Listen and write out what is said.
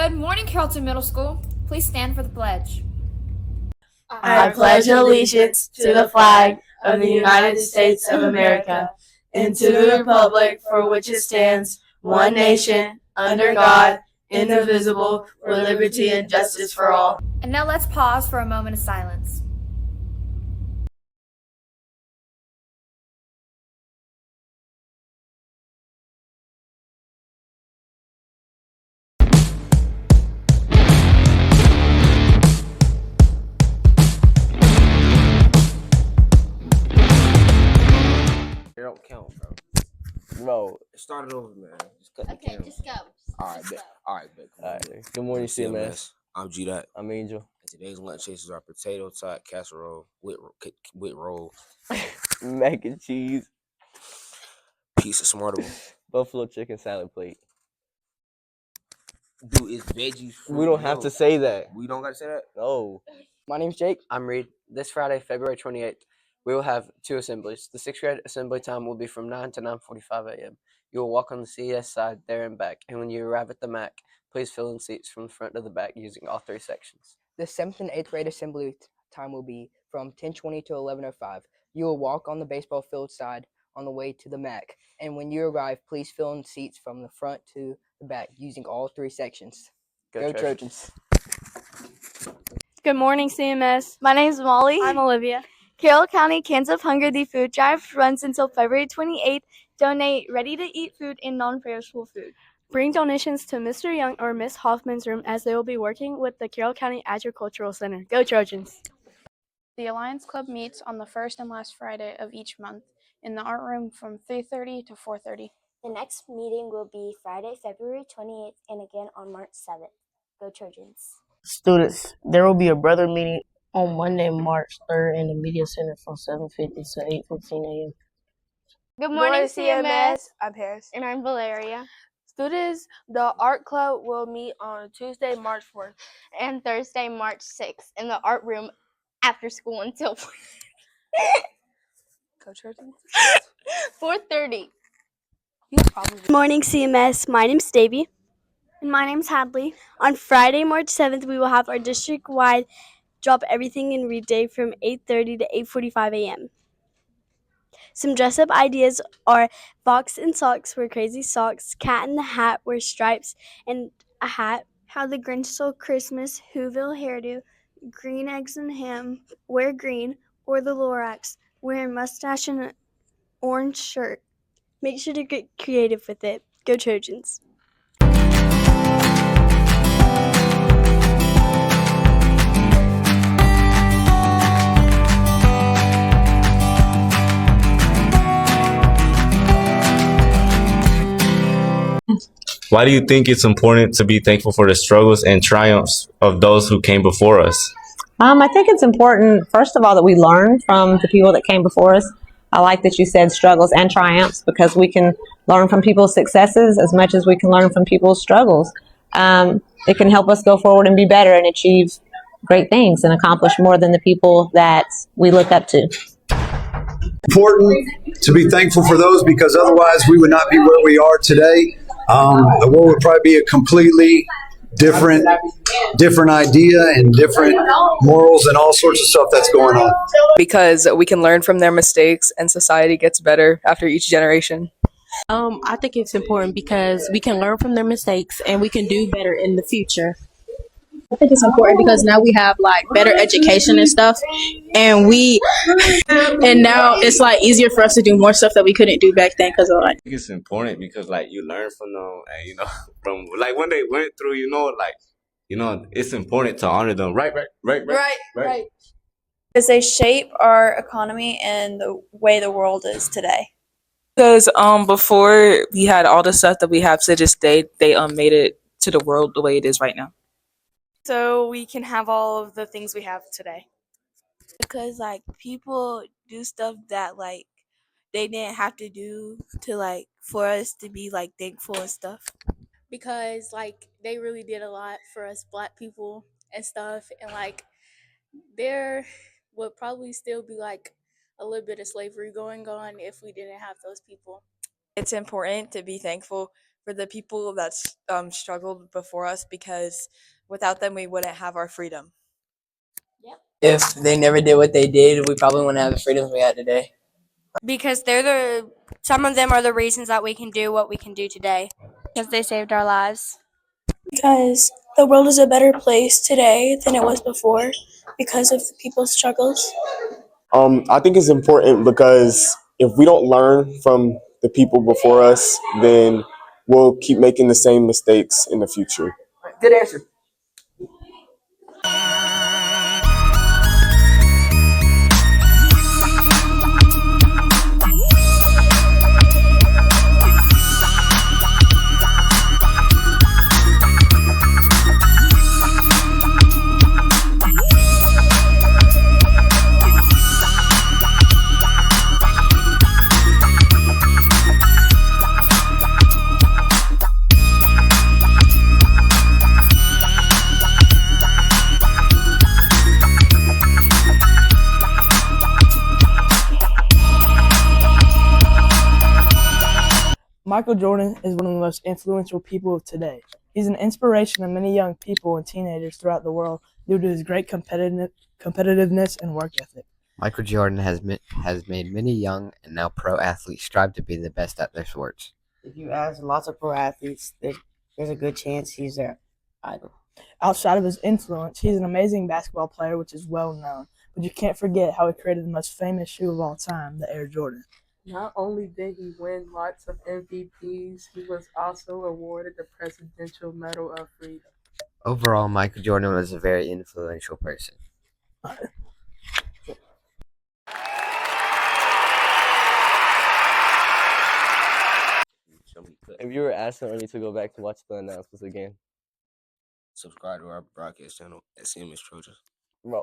Good morning, Carrollton Middle School. Please stand for the pledge. I pledge allegiance to the flag of the United States of America and to the republic for which it stands, one nation, under God, indivisible, for liberty and justice for all. And now let's pause for a moment of silence. It don't count, bro. Bro, Start it over, man. Just cut the Okay, camera. just go. Alright, Just bet. go. Alright, bet. Come on. alright. Good morning, CMS. I'm G Dot. I'm Angel. And today's lunch chases are potato tot casserole with roll, Mac and cheese, piece of smartable. buffalo chicken salad plate. Dude, it's veggies. Fruit, We don't have to say that. We don't gotta say that. No. My name's Jake. I'm Reed. This Friday, February 28th, we will have two assemblies. The 6th grade assembly time will be from 9 to 9:45 a.m. You will walk on the CES side there and back, and when you arrive at the MAC, please fill in seats from the front to the back using all three sections. The 7th and 8th grade assembly time will be from 10:20 to 11:05. You will walk on the baseball field side on the way to the MAC, and when you arrive, please fill in seats from the front to the back using all three sections. Go Trojans. Good morning, CMS. My name is Molly. I'm Olivia. Carroll County Cans of Hunger The Food Drive runs until February 28th. Donate ready-to-eat food and non-perishable food. Bring donations to Mr. Young or Miss Hoffman's room as they will be working with the Carroll County Agricultural Center. Go Trojans! The Alliance Club meets on the first and last Friday of each month in the art room from 3:30 to 4:30. The next meeting will be Friday, February 28th, and again on March 7th. Go Trojans. Students, there will be a brother meeting on Monday, March 3rd in the Media Center from 7:50 to 8:15 a.m. Good morning, CMS. I'm Paris. And I'm Valeria. Students, the art club will meet on Tuesday, March 4th. And Thursday, March 6th in the art room after school until Go Trojans. 4:30. Good Morning, CMS. My name's Davey. And my name's Hadley. On Friday, March 7th, we will have our district-wide Drop Everything and Read Day from 8:30 to 8:45 a.m. Some dress-up ideas are Fox and Socks wear crazy socks, Cat in the Hat wear stripes and a hat, How the Grinch Stole Christmas, Whoville hairdo, Green Eggs and Ham wear green, or the Lorax wear a mustache and an orange shirt. Make sure to get creative with it. Go Trojans! Why do you think it's important to be thankful for the struggles and triumphs of those who came before us? I think it's important, first of all, that we learn from the people that came before us. I like that you said struggles and triumphs because we can learn from people's successes as much as we can learn from people's struggles. It can help us go forward and be better and achieve great things and accomplish more than the people that we look up to. Important to be thankful for those because otherwise we would not be where we are today. The world would probably be a completely different idea and different morals and all sorts of stuff that's going on. Because we can learn from their mistakes and society gets better after each generation. I think it's important because we can learn from their mistakes and we can do better in the future. I think it's important because now we have like better education and stuff, and now it's like easier for us to do more stuff that we couldn't do back then because of like. I think it's important because you learn from them and from when they went through, it's important to honor them. Right. Because they shape our economy and the way the world is today. Because before we had all the stuff that we have to this day, they made it to the world the way it is right now. So we can have all of the things we have today. Because people do stuff that they didn't have to do to for us to be thankful and stuff. Because they really did a lot for us Black people and stuff, and there would probably still be a little bit of slavery going on if we didn't have those people. It's important to be thankful for the people that struggled before us, because without them we wouldn't have our freedom. If they never did what they did, we probably wouldn't have the freedoms we had today. Because some of them are the reasons that we can do what we can do today. Because they saved our lives. Because the world is a better place today than it was before because of the people's struggles. I think it's important because if we don't learn from the people before us, then we'll keep making the same mistakes in the future. Good answer. Michael Jordan is one of the most influential people of today. He's an inspiration to many young people and teenagers throughout the world due to his great competitiveness and work ethic. Michael Jordan has made many young and now pro athletes strive to be the best at their sports. If you ask lots of pro athletes, there's a good chance he's their idol. Outside of his influence, he's an amazing basketball player, which is well known. But you can't forget how he created the most famous shoe of all time, the Air Jordan. Not only did he win lots of MVPs, he was also awarded the Presidential Medal of Freedom. Overall, Michael Jordan was a very influential person. If you were asking or need to go back to watch the announcements again, Subscribe to our broadcast channel at CMS Trojans. bro.